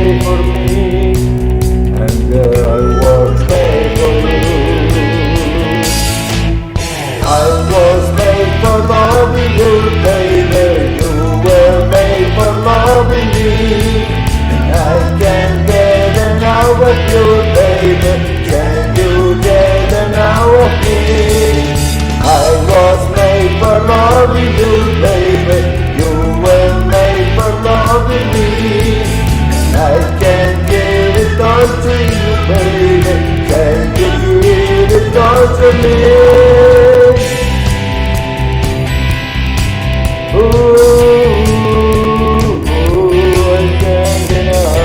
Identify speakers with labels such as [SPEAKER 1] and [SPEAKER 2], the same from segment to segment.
[SPEAKER 1] made for me, and I was made for you. I was made for loving you, baby. You were made for loving me. I can't get enough of you, baby. Can you get enough of me? I was made for loving you, baby. You were made for loving me. I can't give it all to you, baby. Can you give it all to me? I can't deny.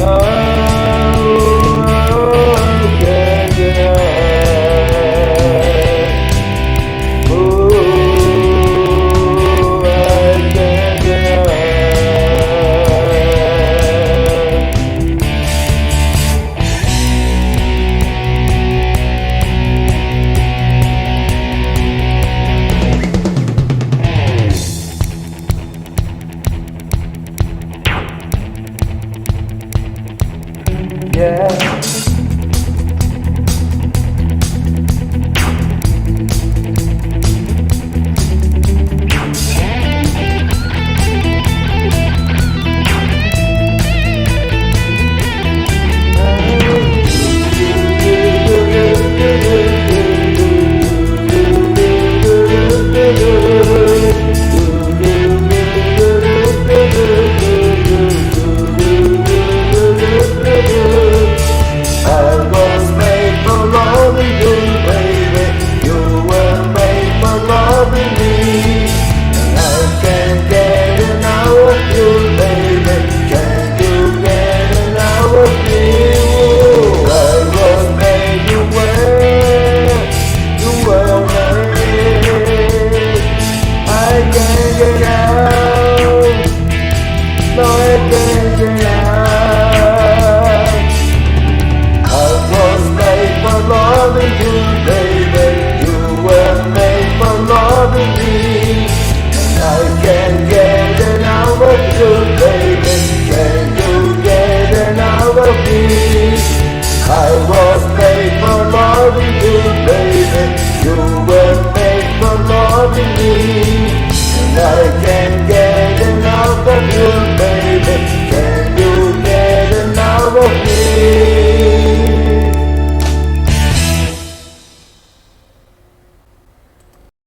[SPEAKER 1] I can't deny. I can't deny. Yeah.